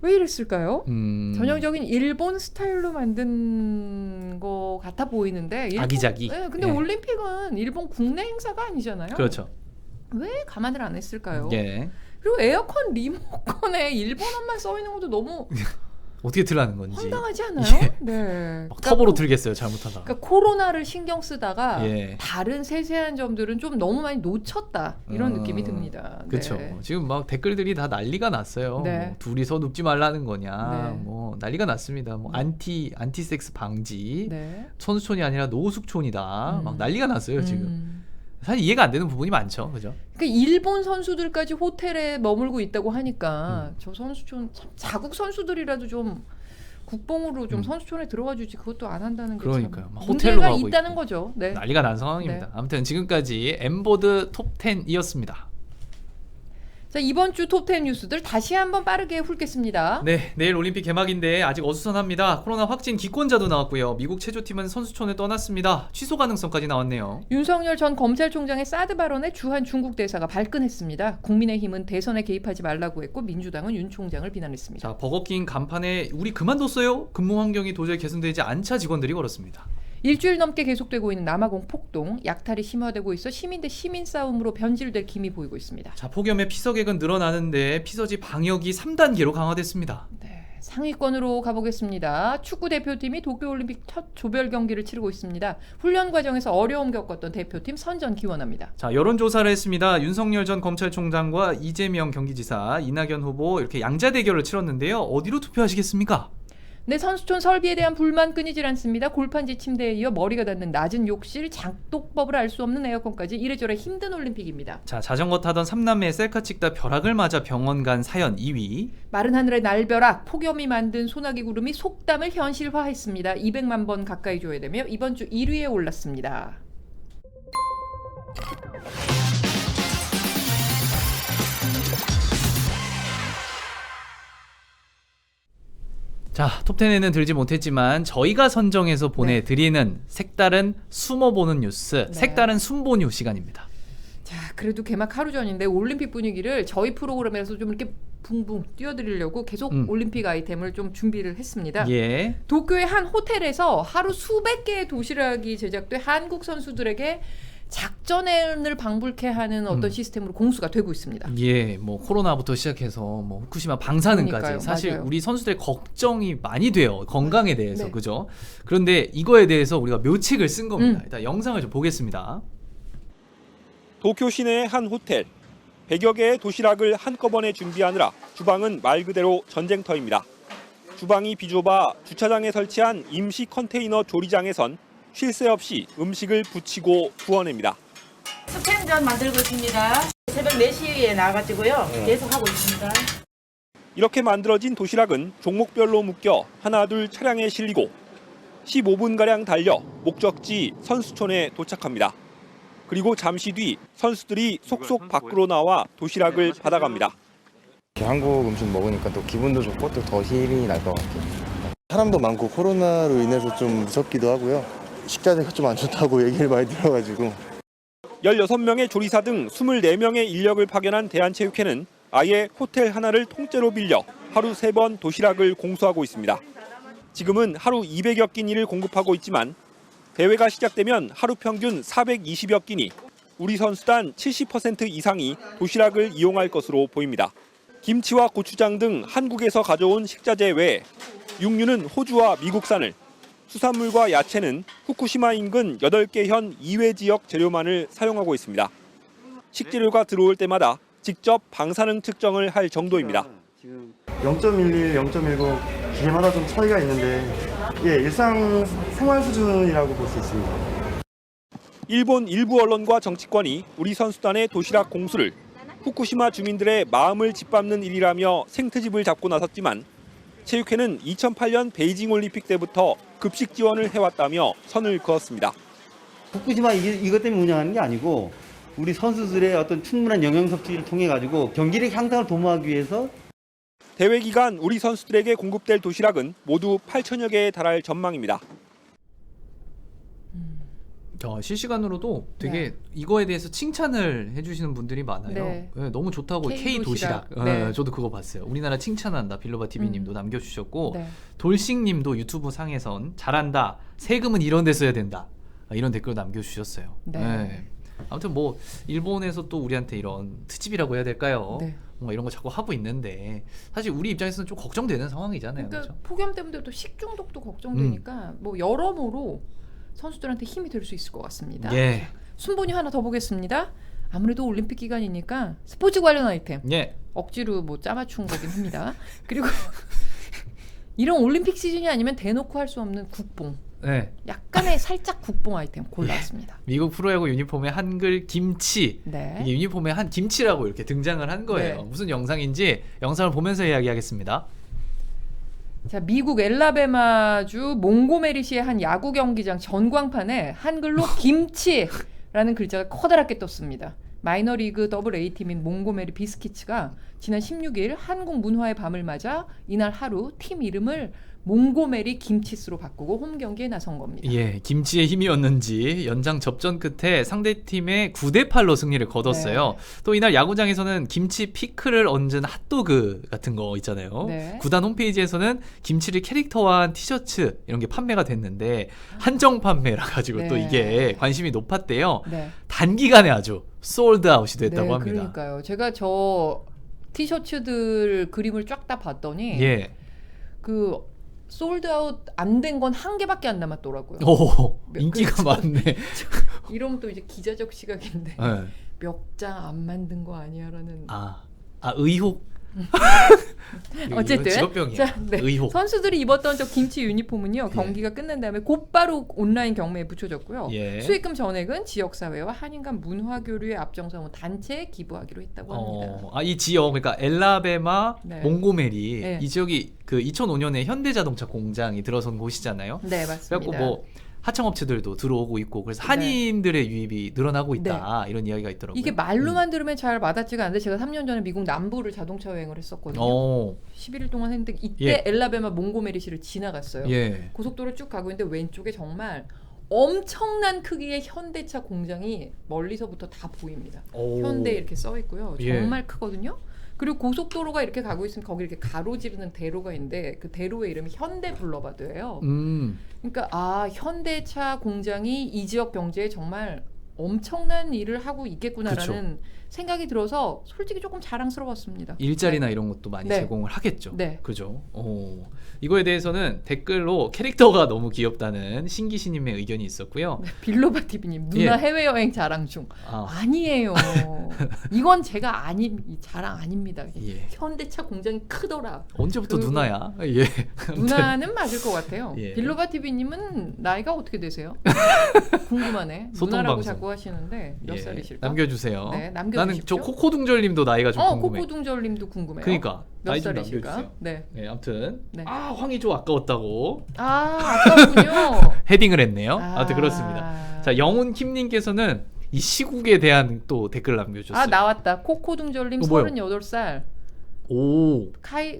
왜 이랬을까요? 전형적인 일본 스타일로 만든 거 같아 보이는데 아기자기. 네, 근데 올림픽은 일본 국내 행사가 아니잖아요. 그렇죠. 왜 감안을 안 했을까요? 예. 그리고 에어컨 리모컨에 일본어만 써 있는 것도 너무 어떻게 틀라는 건지 황당하지 않아요? 네. 막 터보로 틀겠어요, 잘못하다. 그러니까 코로나를 신경 쓰다가 예. 다른 세세한 점들은 좀 너무 많이 놓쳤다 이런 느낌이 듭니다. 그렇죠. 네. 지금 막 댓글들이 다 난리가 났어요. 네. 뭐 둘이서 눕지 말라는 거냐, 네. 뭐 난리가 났습니다. 뭐 안티섹스 방지, 네. 선수촌이 아니라 노숙촌이다, 막 난리가 났어요 지금. 사실 이해가 안 되는 부분이 많죠, 그죠? 그러니까 일본 선수들까지 호텔에 머물고 있다고 하니까 저 선수촌 참 자국 선수들이라도 좀 국뽕으로 좀 선수촌에 들어와 주지 그것도 안 한다는 게 그러니까요. 참 막 호텔로 문제가 가고 있다는 있고. 거죠. 네. 난리가 난 상황입니다. 네. 아무튼 지금까지 엠보드 톱10이었습니다. 자, 이번 주 톱10 뉴스들 다시 한번 빠르게 훑겠습니다. 네, 내일 올림픽 개막인데 아직 어수선합니다. 코로나 확진 기권자도 나왔고요. 미국 체조팀은 선수촌을 떠났습니다. 취소 가능성까지 나왔네요. 윤석열 전 검찰총장의 사드 발언에 주한 중국 대사가 발끈했습니다. 국민의힘은 대선에 개입하지 말라고 했고 민주당은 윤 총장을 비난했습니다. 자, 버거킹 간판에 우리 그만뒀어요? 근무 환경이 도저히 개선되지 않자 직원들이 걸었습니다. 일주일 넘게 계속되고 있는 남아공 폭동, 약탈이 심화되고 있어 시민 대 시민 싸움으로 변질될 기미 보이고 있습니다. 자, 폭염에 피서객은 늘어나는데 피서지 방역이 3단계로 강화됐습니다. 네, 상위권으로 가보겠습니다. 축구 대표팀이 도쿄올림픽 첫 조별 경기를 치르고 있습니다. 훈련 과정에서 어려움 겪었던 대표팀 선전 기원합니다. 자, 여론조사를 했습니다. 윤석열 전 검찰총장과 이재명 경기지사, 이낙연 후보 이렇게 양자 대결을 치렀는데요. 어디로 투표하시겠습니까? 네, 선수촌 설비에 대한 불만 끊이질 않습니다. 골판지 침대에 이어 머리가 닿는 낮은 욕실, 작동법을 알 수 없는 에어컨까지 이래저래 힘든 올림픽입니다. 자, 자전거 타던 3남매 셀카 찍다 벼락을 맞아 병원 간 사연 2위. 마른 하늘의 날벼락, 폭염이 만든 소나기 구름이 속담을 현실화했습니다. 200만 번 가까이 조회되며 이번 주 1위에 올랐습니다. 자, 톱10에는 들지 못했지만 저희가 선정해서 보내드리는 색다른 숨어보는 뉴스, 네. 색다른 숨보뉴 시간입니다. 자, 그래도 개막 하루 전인데 올림픽 분위기를 저희 프로그램에서 좀 이렇게 붕붕 띄워드리려고 계속 올림픽 아이템을 좀 준비를 했습니다. 예. 도쿄의 한 호텔에서 하루 수백 개의 도시락이 제작돼 한국 선수들에게 작전을 방불케 하는 어떤 시스템으로 공수가 되고 있습니다. 예, 뭐 코로나부터 시작해서 뭐 후쿠시마 방사능까지 그러니까요, 사실 맞아요. 우리 선수들의 걱정이 많이 돼요. 건강에 대해서. 네. 그죠? 그런데 이거에 대해서 우리가 묘책을 쓴 겁니다. 일단 영상을 좀 보겠습니다. 도쿄 시내의 한 호텔. 100여 개의 도시락을 한꺼번에 준비하느라 주방은 말 그대로 전쟁터입니다. 주방이 비좁아 주차장에 설치한 임시 컨테이너 조리장에선 쉴 새 없이 음식을 붙이고 구워냅니다. 스팸전 만들고 있습니다. 새벽 4시에 나와가지고요. 계속 하고 있습니다. 이렇게 만들어진 도시락은 종목별로 묶여 하나둘 차량에 실리고 15분가량 달려 목적지 선수촌에 도착합니다. 그리고 잠시 뒤 선수들이 속속 밖으로 나와 도시락을 받아갑니다. 한국 음식 먹으니까 또 기분도 좋고 또 더 힘이 날 것 같아요. 사람도 많고 코로나로 인해서 좀 무섭기도 하고요. 식자재가 좀 안 좋다고 얘기를 많이 들어가지고. 16명의 조리사 등 24명의 인력을 파견한 대한체육회는 아예 호텔 하나를 통째로 빌려 하루 3번 도시락을 공수하고 있습니다. 지금은 하루 200여 끼니를 공급하고 있지만 대회가 시작되면 하루 평균 420여 끼니, 우리 선수단 70% 이상이 도시락을 이용할 것으로 보입니다. 김치와 고추장 등 한국에서 가져온 식자재 외에 육류는 호주와 미국산을, 수산물과 야채는 후쿠시마 인근 8개 현 이외 지역 재료만을 사용하고 있습니다. 식재료가 들어올 때마다 직접 방사능 측정을 할 정도입니다. 0.11, 0.10 기계마다 좀 차이가 있는데 일상 생활 수준이라고 볼 수 있습니다. 일본 일부 언론과 정치권이 우리 선수단의 도시락 공수를 후쿠시마 주민들의 마음을 짓밟는 일이라며 생트집을 잡고 나섰지만 체육회는 2008년 베이징 올림픽 때부터 급식 지원을 해왔다며 선을 그었습니다. 후쿠시마 이것 때문에 운영하는 게 아니고 우리 선수들의 어떤 충분한 영양 섭취를 통해 가지고 경기력 향상을 도모하기 위해서 대회 기간 우리 선수들에게 공급될 도시락은 모두 8천여 개에 달할 전망입니다. 실시간으로도 되게 이거에 대해서 칭찬을 해주시는 분들이 많아요. 네. 네, 너무 좋다고 K 도시락. 네. 저도 그거 봤어요. 우리나라 칭찬한다. 빌로바 TV님도 남겨주셨고 네. 돌싱님도 유튜브 상에선 잘한다. 세금은 이런 데 써야 된다. 이런 댓글 남겨주셨어요. 네. 네. 아무튼 뭐 일본에서 또 우리한테 이런 특집이라고 해야 될까요? 네. 뭔가 이런 거 자꾸 하고 있는데 사실 우리 입장에서는 좀 걱정되는 상황이잖아요. 그러니까 그렇죠? 폭염 때문에 또 식중독도 걱정되니까 뭐 여러모로 선수들한테 힘이 될 수 있을 것 같습니다. 예. 순본이 하나 더 보겠습니다. 아무래도 올림픽 기간이니까 스포츠 관련 아이템 예. 억지로 뭐 짜맞춘 거긴 합니다. 그리고 이런 올림픽 시즌이 아니면 대놓고 할 수 없는 국뽕. 네. 약간의 살짝 국뽕 아이템 골라왔습니다. 미국 프로야구 유니폼에 한글 김치. 네. 이게 유니폼에 한 김치라고 이렇게 등장을 한 거예요. 네. 무슨 영상인지 영상을 보면서 이야기하겠습니다. 자, 미국 엘라베마주 몽고메리시의 한 야구 경기장 전광판에 한글로 김치라는 글자가 커다랗게 떴습니다. 마이너리그 AA 팀인 몽고메리 비스키츠가 지난 16일 한국 문화의 밤을 맞아 이날 하루 팀 이름을 몽고메리 김치스로 바꾸고 홈 경기에 나선 겁니다. 예, 김치의 힘이었는지 연장 접전 끝에 상대팀의 9대8로 승리를 거뒀어요. 네. 또 이날 야구장에서는 김치 피클을 얹은 핫도그 같은 거 있잖아요. 네. 구단 홈페이지에서는 김치를 캐릭터화한 티셔츠 이런 게 판매가 됐는데 한정 판매라 가지고 네. 또 이게 관심이 높았대요. 네. 단기간에 아주 솔드아웃이 됐다고 네, 합니다. 그러니까요. 제가 저 티셔츠들 그림을 쫙 다 봤더니 예. 그 솔드아웃 안 된 건 한 개밖에 안 남았더라고요. 오, 인기가 많네. 이러면 또 이제 기자적 시각인데 네. 몇 장 안 만든 거 아니야라는. 의혹. 어쨌든 직업병이야. 자, 네. 의혹. 선수들이 입었던 저 김치 유니폼은요 경기가 끝난 다음에 곧바로 온라인 경매에 붙여졌고요. 예. 수익금 전액은 지역사회와 한인 간 문화교류에 앞장서온 단체에 기부하기로 했다고 합니다. 이 지역 그러니까 엘라베마, 네. 몽고메리 네. 이 지역이 그 2005년에 현대자동차 공장이 들어선 곳이잖아요. 네, 맞습니다. 그래갖고 뭐 하청업체들도 들어오고 있고 그래서 한인들의 유입이 늘어나고 있다 이런 이야기가 있더라고요. 이게 말로만 들으면 잘 와닿지가 않는데 제가 3년 전에 미국 남부를 자동차 여행을 했었거든요. 11일 동안 했는데 이때 엘라베마 몽고메리시를 지나갔어요. 예. 고속도로를 쭉 가고 있는데 왼쪽에 정말 엄청난 크기의 현대차 공장이 멀리서부터 다 보입니다. 현대 이렇게 써 있고요. 정말 크거든요. 그리고 고속도로가 이렇게 가고 있으면 거기 이렇게 가로지르는 대로가 있는데 그 대로의 이름이 현대 블러바드예요. 그러니까 현대차 공장이 이 지역 경제에 정말 엄청난 일을 하고 있겠구나라는 생각이 들어서 솔직히 조금 자랑스러웠습니다. 일자리나 이런 것도 많이 네. 제공을 하겠죠. 네. 그죠. 이거에 대해서는 댓글로 캐릭터가 너무 귀엽다는 신기시님의 의견이 있었고요. 네, 빌로바 TV님 누나 해외여행 자랑 중. 아니에요. 이건 제가 자랑 아닙니다. 현대차 공장이 크더라. 언제부터 누나야? 예. 누나는 맞을 것 같아요. 예. 빌로바 TV님은 나이가 어떻게 되세요? 궁금하네. 소통 누나라고 방송. 자꾸 하시는데 몇 살이실까? 남겨주세요. 네, 남겨주십시오. 나는 저 코코둥절님도 나이가 좀 궁금해. 코코둥절님도 궁금해요. 그러니까 몇 나이 좀 살이실까? 남겨주세요. 네. 아무튼 네. 황의조 아까웠다고. 아깝군요. 헤딩을 했네요. 아무튼 그렇습니다. 자 영훈 킴님께서는 이 시국에 대한 또 댓글 남겨주셨어요. 나왔다. 코코둥절님 38살. 오.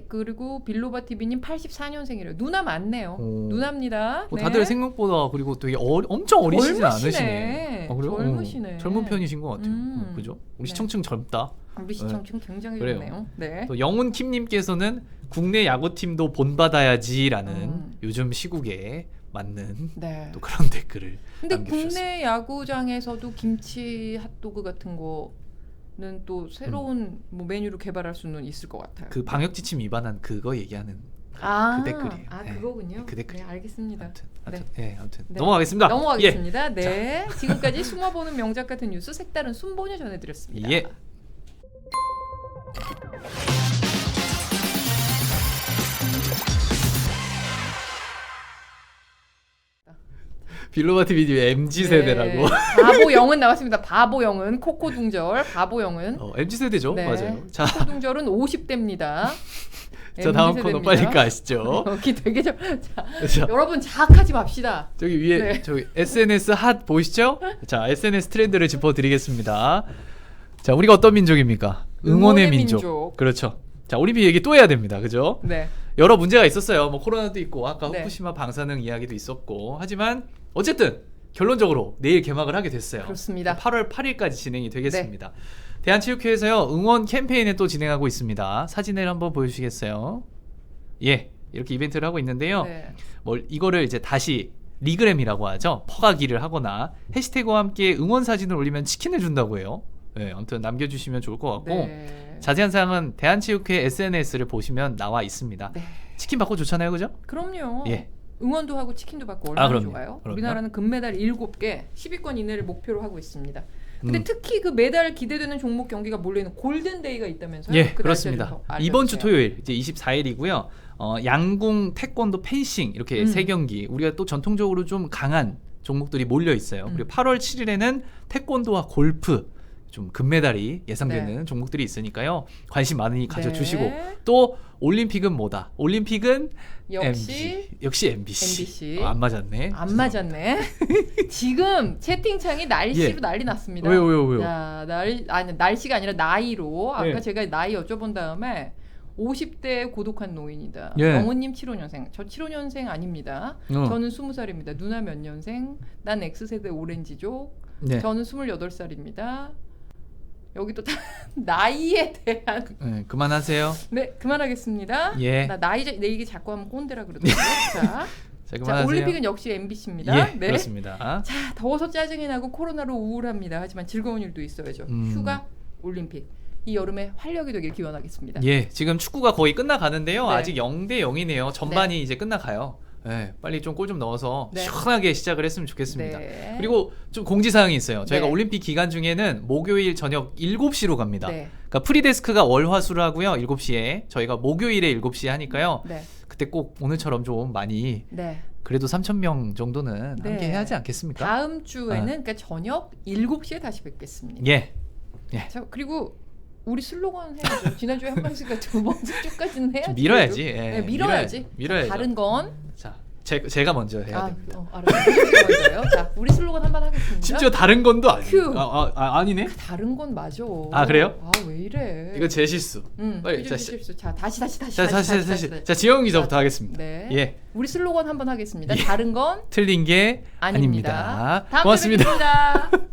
그리고 빌로바 TV님 84년생이래요. 누나 맞네요. 누나입니다. 다들 생각보다 그리고 되게 엄청 어리시진 젊으시네. 않으시네. 그래요? 젊으시네. 젊은 편이신 것 같아요. 그죠? 우리 시청층 젊다. 우리 시청층 굉장히 그래요. 좋네요. 네. 또 영훈 킴님께서는 국내 야구팀도 본받아야지라는 요즘 시국에 맞는 또 그런 댓글을 근데 남겨주셨습니다. 국내 야구장에서도 김치 핫도그 같은 거는 또 새로운 뭐 메뉴를 개발할 수는 있을 것 같아요. 그 방역 지침 위반한 그거 얘기하는 그 댓글이에요. 그거군요. 그 댓글. 네, 알겠습니다. 아무튼 넘어가겠습니다. 넘어가겠습니다. 네. 지금까지 숨어보는 명작 같은 뉴스 색다른 순번여 전해드렸습니다. 예. 빌로바 TV MZ 세대라고. 바보 영은 나왔습니다. 바보 영은 코코둥절. 바보 영은 MZ 세대죠. 맞아요. 자, 코코둥절은 50대입니다. 자 다음 코너 빨리 가시죠. 여기 되게 자, 여러분 자학하지 맙시다. 저기 위에 저기 SNS 핫 보이시죠? 자 SNS 트렌드를 짚어드리겠습니다. 자 우리가 어떤 민족입니까? 응원의 민족. 그렇죠. 자 올림픽 얘기 또 해야 됩니다. 그죠? 네. 여러 문제가 있었어요. 뭐 코로나도 있고 아까 후쿠시마 방사능 이야기도 있었고 하지만 어쨌든 결론적으로 내일 개막을 하게 됐어요. 그렇습니다. 8월 8일까지 진행이 되겠습니다. 대한체육회에서요 응원 캠페인을 또 진행하고 있습니다. 사진을 한번 보여주시겠어요? 예, 이렇게 이벤트를 하고 있는데요. 뭐 이거를 이제 다시 리그램이라고 하죠. 퍼가기를 하거나 해시태그와 함께 응원 사진을 올리면 치킨을 준다고 해요. 네, 아무튼 남겨주시면 좋을 것 같고 자세한 사항은 대한체육회 SNS를 보시면 나와 있습니다. 치킨 받고 좋잖아요, 그죠? 그럼요. 예. 응원도 하고 치킨도 받고 얼마나 그럼요. 좋아요? 그럼요. 우리나라는 금메달 7개, 10위권 이내를 목표로 하고 있습니다. 근데 특히 그 메달 기대되는 종목 경기가 몰려있는 골든데이가 있다면서요? 예, 그렇습니다. 이번 주 토요일 이제 24일이고요. 양궁, 태권도, 펜싱 이렇게 세 경기. 우리가 또 전통적으로 좀 강한 종목들이 몰려 있어요. 그리고 8월 7일에는 태권도와 골프 좀 금메달이 예상되는 종목들이 있으니까요. 관심 많이 가져주시고 또 올림픽은 뭐다? 올림픽은 역시 MBC. 안 맞았네. 안 맞았네. 지금 채팅창이 날씨로 난리 났습니다. 왜요? 야, 날씨가 아니라 나이로 아까 제가 나이 여쭤본 다음에 50대 고독한 노인이다. 영호님 75년생. 저 75년생 아닙니다. 저는 20살입니다. 누나 몇 년생? 난 X세대 오렌지족. 저는 28살입니다. 여기 또 나이에 대한 그만하세요. 네, 그만하겠습니다. 나 나이 내 얘기 자꾸 하면 꼰대라 그러더라고요. 자, 올림픽은 역시 MBC입니다. 예, 그렇습니다. 자, 더워서 짜증이 나고 코로나로 우울합니다. 하지만 즐거운 일도 있어야죠. 휴가, 올림픽. 이 여름에 활력이 되길 기원하겠습니다. 예, 지금 축구가 거의 끝나가는데요. 아직 0대 0이네요. 전반이 이제 끝나가요. 네, 빨리 좀 골 좀 넣어서 네. 시원하게 시작을 했으면 좋겠습니다. 네. 그리고 좀 공지사항이 있어요. 저희가 네. 올림픽 기간 중에는 목요일 저녁 7시로 갑니다. 네. 그러니까 프리데스크가 월화수를 하고요. 7시에 저희가 목요일에 7시에 하니까요. 네. 그때 꼭 오늘처럼 좀 많이 네. 그래도 3,000명 정도는 네. 함께 해야 하지 않겠습니까? 다음 주에는 그러니까 저녁 7시에 다시 뵙겠습니다. 예. 자, 그리고 우리 슬로건 해야죠. 지난주에 한 번 했으니까 두 번째 주까지는 해야지. 좀 밀어야지. 그래도. 예. 네, 밀어야지. 밀어야죠. 다른 건 자, 제가 먼저 해야 됩니다. 알았어요. 먼저요. 자, 우리 슬로건 한 번 하겠습니다. 심지어 다른 건도 아니에요. 큐. 아니네. 다른 건 맞아. 아, 그래요? 아, 왜 이래? 이거 제 실수. 빨리 자, 실수. 자, 다시. 자, 지영 기자부터 하겠습니다. 네. 예. 우리 슬로건 한 번 하겠습니다. 다른 건 틀린 게 아닙니다. 아닙니다. 다음 고맙습니다. 주에 뵙겠습니다.